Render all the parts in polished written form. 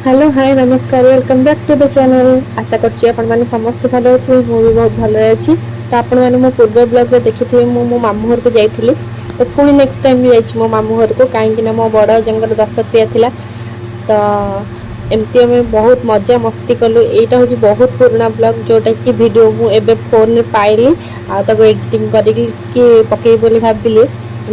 Hello hi नमस्कार welcome back to the channel. आशा करछि आपण माने समस्त भलो अछि। मु भी बहुत भलो अछि। तो आपण माने मो पूर्व ब्लॉग रे देखिथिबे मो मामू घर को जाइथिली। तो पुणी नेक्स्ट टाइम भी जाइछि मो मामू घर को काहेकि ना मो बड़ जंगर दशक्रिया थिला। तो एमती आम बहुत मजा मस्ती कलु। एटा हूँ बहुत पुराना ब्लॉग जोटा कि वीडियो मु एबे फोन रे पाइली आ ताको एडिटिंग करिकी पकेई बोली भाबिली।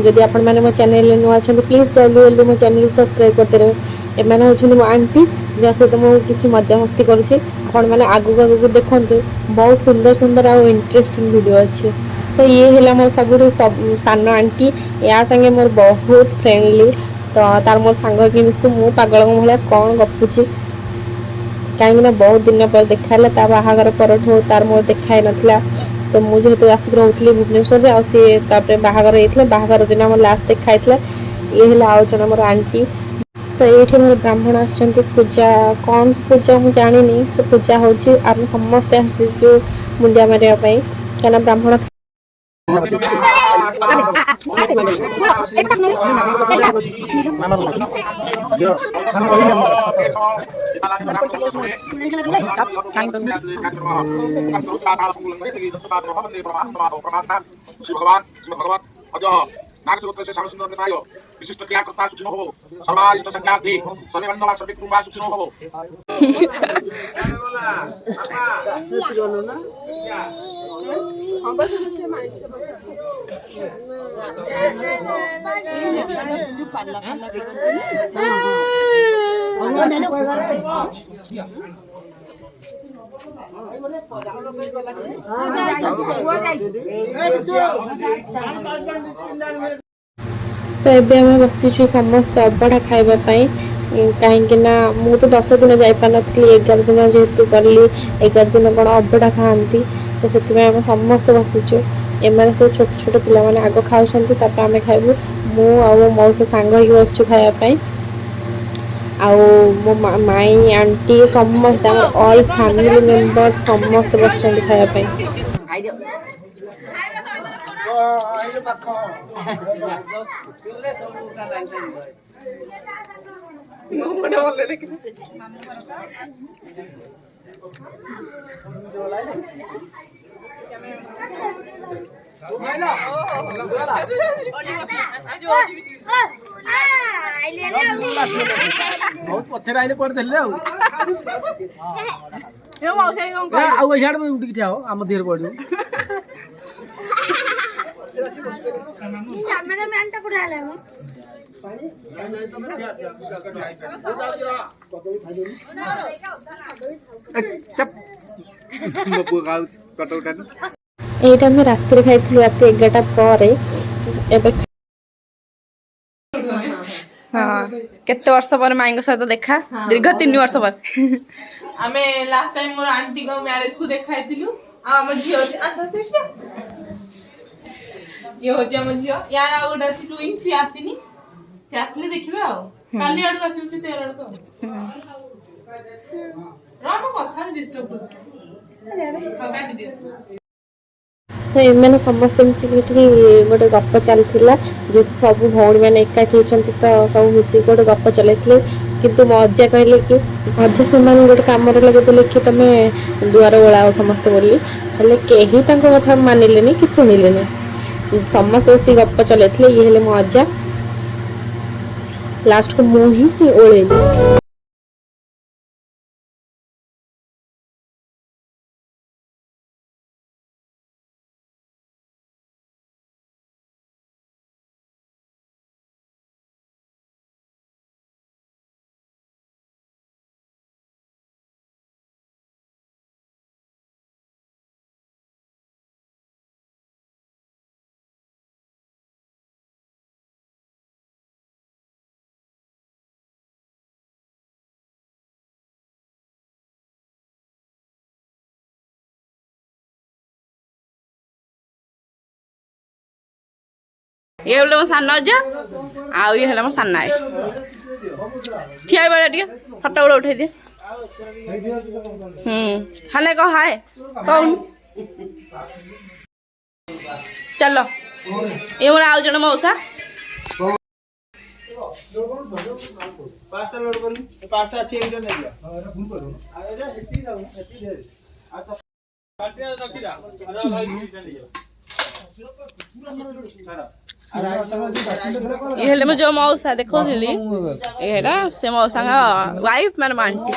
जदि आपण माने मो चैनल नुआ अछंती प्लीज जल्दी जल्दी मो चैनल को सब्सक्राइब करते रहो। एमाने होछन मो आंटी जा सहित मु किछि मजा मस्ती करूछि। आपण माने आगु आगु देखंतु बहुत सुंदर सुंदर आ इंटरेस्टिंग वीडियो अछि। तो ये हेला मोर सबुरु सान आंटी या संगे मोर बहुत फ्रेंडली। तो तार मोर सांग कि मिसु मु पागल भलिया कौन गपुछि कहीं बहुत दिन पर देखाला। ता बाहागर परठो तार मोर देखाई नथिला। तो मु जेहेतु आसिक रहउथली भुवनेश्वर रे आ सी तापरे बाहागर हेइथले बाहागर दिन हमर लास्ट देखाइथले। ये हेला आउ जण मोर आंटी। तो ये मोर ब्राह्मण आछंती पूजा कौन पूजा मु जानिनी से पूजा होछि आम समस्त आसीजु मुंडिया मारिया पई केना ब्राह्मण नागसुगोत्र से श्यामसुंदर नेत्राय विशिष्ट क्रियाकर्ता सुखिनो भवो सर्वारिष्ट संख्यार्थी सर्वे बन्धवा सर्वे कुटुंबा सुखिनो भवो। तो एबे आम बसीचु समस्त अबड़ा खाइबापी कहीं मु तो 10 दिन जापार 11 दिन जेहेतु गली 11 दिन कौन अबड़ा खाती। तो से समस्त बसीचु एम सब छोट छोट पिला माने आग खाऊँ आम खाइबू। मु आ मौसा सांग होइक बसचु खाइबापी मो माई आंटी समस्त ऑल फैमिली मेंबर समस्त बस खाइबापी। बहुत पछरे आइले पर देले आउ इहाड़ में उठी ठिया हो आम देर पड़ो कैमरामैन टा पुरा आले एटा हम रात खाइलु रात 11टा पर एबे हाँ केते वर्ष पर माइंग सहित देखा दीर्घ 3 वर्ष पर आमे लास्ट टाइम मोर आंटी को मैरिज को देखाइतिलु आ हम झियो ये हो जा मझियो यार आ गोटा छी ट्विन सी आसीनी से आसले देखिबे आ काली आडू आसी से 13 आडू राम कथा डिस्टर्ब हो काटी दे। तो एम समस्त मिसिक गोटे गप चलता जेहेतु सब भौणी मैंने एकाठी होती तो सब मिसिक गोटे गप चलते किंतु मो अजा कहले कि अजा से गोटे कम लगे कि तुम दुआर ओला समस्ते बोली हेल्ले कहीं कथा मानिले कि शुणिले समस्त बस गप चलते। ये हेले मो अजा लास्ट को मु ही ओळेली। ये बोले मो सान अजा आउ ये हेला मो सान आए ठिया बड़ा टिके फोटो उड़ा उठै दे। हाले कह हाय कौन चलो ये मोर आउ जण मौसा पाँचटा लोड करनी पाँचटा अच्छी एक नहीं गया अरे फोन करो अरे हेती जाऊ हेती ढेर आ तो काटिया रखी रा अरे भाई ये हेले में जो मौसा देखो थी ये हेला से मौसा का वाइफ मैंने मानती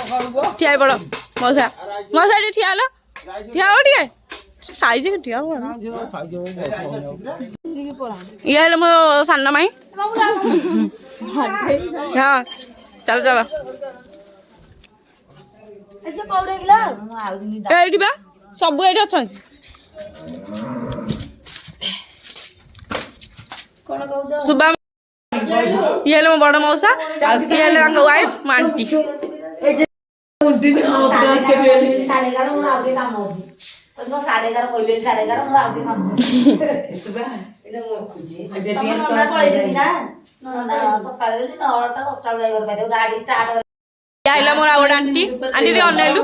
ठिया बड़ मौसा मौसा टी ठिया ला ठिया हो ठिया साइज के ठिया हो ये हेले मो सन्ना माई हाँ चल चल एठी बा सब एठी अछन सुबह ये हेले मो बड़ मौसा ये हेले वाइफ मानती आइला मोर आवड आंटी आंटी रे अनेलु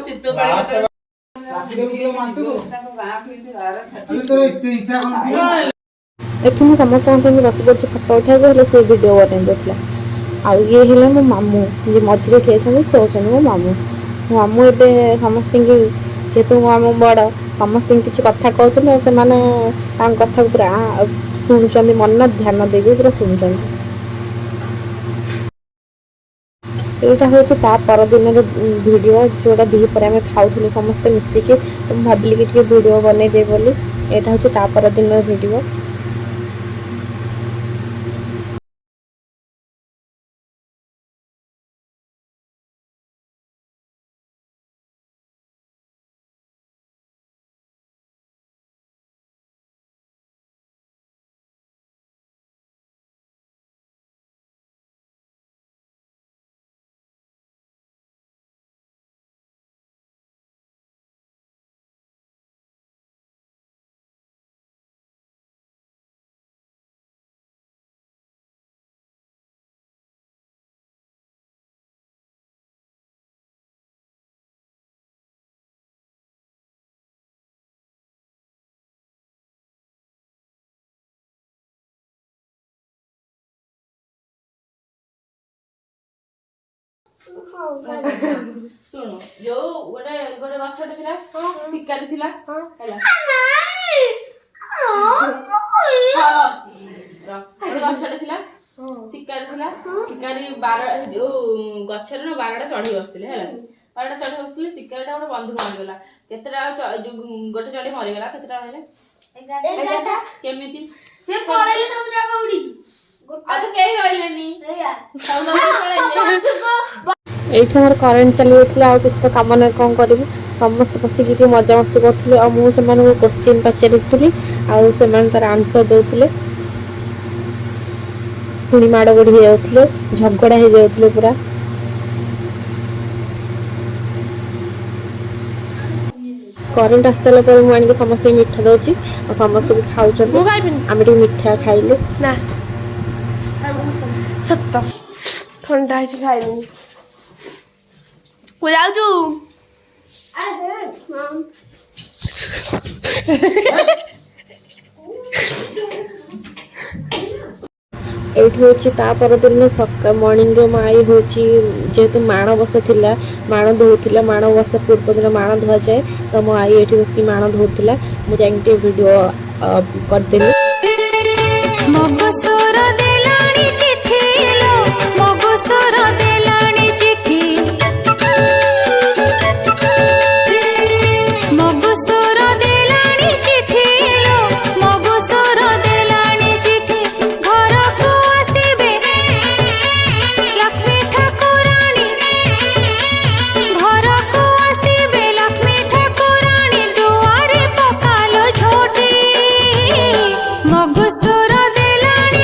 एठी मैं समस्त संगे बस पड़ी फटो उठा हेल्ले से वीडियो बन देता आउ ये है मो मामू जी मझे ठिया से होनी मो मामू मामू ए समस्त जेहेतु मो मामू बड़ समस्त किसी कथा कहते से कथा पूरा शुणुं मन ध्यान देके पूरा शुणुं यहाँ हूँ परदिन वीडियो जोड़ा दीपर आम खाऊ समस्ते मिसिकी तो भाविली कि वीडियो बनईदे बोली यहाँ हूँ परदिन वीडियो सुनो जो गोटे गोटे गछटे थिला शिकारी थिला हैला गोटे गछटे थिला शिकारी थिला शिकारी 12 जो गछरे न 12टा चढ़ी बसथिले हैला 12टा चढ़ी बसथिले शिकारीटा गोटे बंधुक मारिगला केतेटा गोटे चढ़ी मरिगला केतेटा रहले 11टा केमिति से पळेले सब जागा उडी आ तो केही रहलेनी सब लोग पळेले ये मोर करेन्ट चली जाता आ किसी तो कम ना कौन करी समस्त बसिक मजा मस्ती करूँ और मुझे क्वेश्चन पचारि आउ तार आंसर दौले पुणी माड़ गोड़ी हो जाते झगड़ा हो जाते पूरा करेन्ट आस सारा पर मुझे समस्त मिठा दौची और समस्त भी खाऊ आम मिठा खाइलु ना सत्त ठंडा खाइलु ମୁଁ ଯାଉଛୁ ଏଇଠି ହେଉଛି ତା ପରଦିନ ସକାଳ ମର୍ଣ୍ଣିଂରେ ମୋ ଆଈ ହେଉଛି ଯେହେତୁ ମାଣ ବସା ଥିଲା ମାଣ ଧୋଉଥିଲା ମାଣ ବସା ପୂର୍ବ ଦିନ ମାଣ ଧୁଆଯାଏ ତ ମୋ ଆଈ ଏଇଠି ବସିକି ମାଣ ଧୋଉଥିଲା ମୁଁ ଯାଇକି ଟିକେ ଭିଡ଼ିଓ କରିଦେଲି मगुसुर देलाणी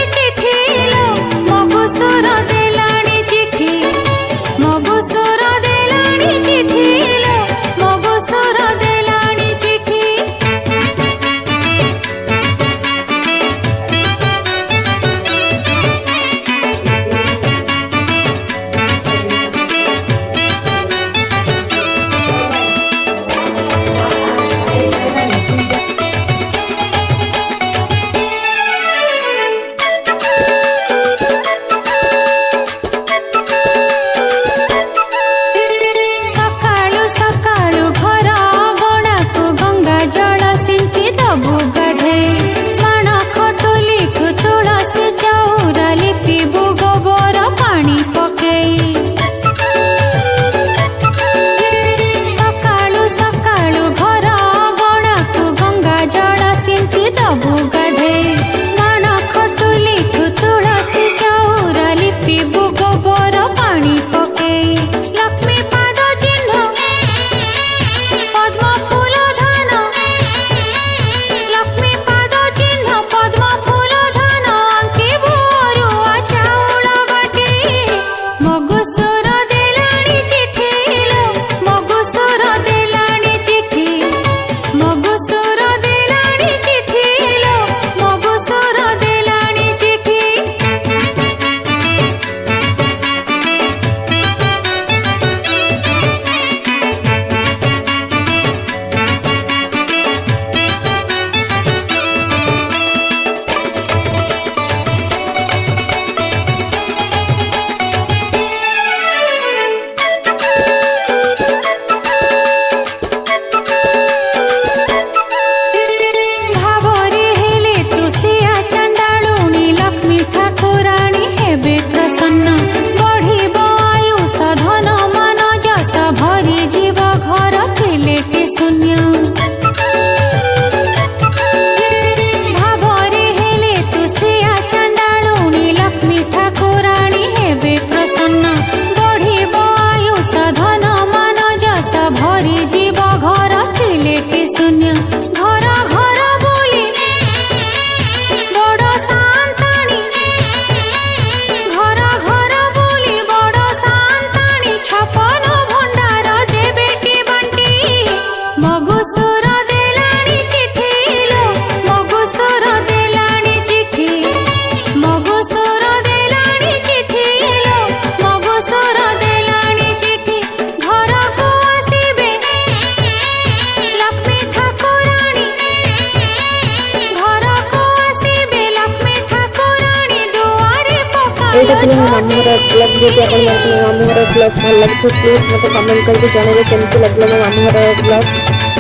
এইটা ছিল ମୋ ମାମୁଁ ଘର ବ୍ଲଗ୍। ଯଦି ଆପଣମାନଙ୍କୁ ମୋ ମାମୁଁ ଘର ବ୍ଲଗ୍ ଭଲ ଲାଗୁଥିବ ପ୍ଲିଜ୍ ମୋତେ କମେଣ୍ଟ କରିକି ଜଣାଇବେ କେମିତି ଲାଗିଲା ମୋ ମାମୁଁ ଘର ବ୍ଲଗ୍।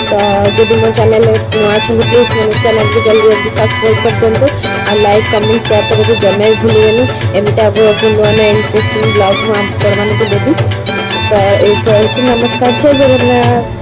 ତ ଯଦି ମୋ ଚ୍ୟାନେଲରେ ନୂଆ ଅଛନ୍ତି ପ୍ଲିଜ୍ ମୋ ଚ୍ୟାନେଲକୁ ଜଲ୍ଦି ଜଲ୍ଦି ସବସ୍କ୍ରାଇବ୍ କରିଦିଅନ୍ତୁ ଆଉ ଲାଇକ୍ କମେଣ୍ଟ ସେୟାର କରିବାକୁ ଜମା ବି ଭୁଲିବେନି। ଏମିତି ଆପଣଙ୍କୁ ନୂଆ ନୂଆ ଇଣ୍ଟରେଷ୍ଟିଂ ବ୍ଲଗ୍ ମୁଁ ଆପଣମାନଙ୍କୁ ଦେବି। ତ ଏଇଟା ହେଉଛି ନମସ୍କାର, ଜୟ ଜଗନ୍ନାଥ।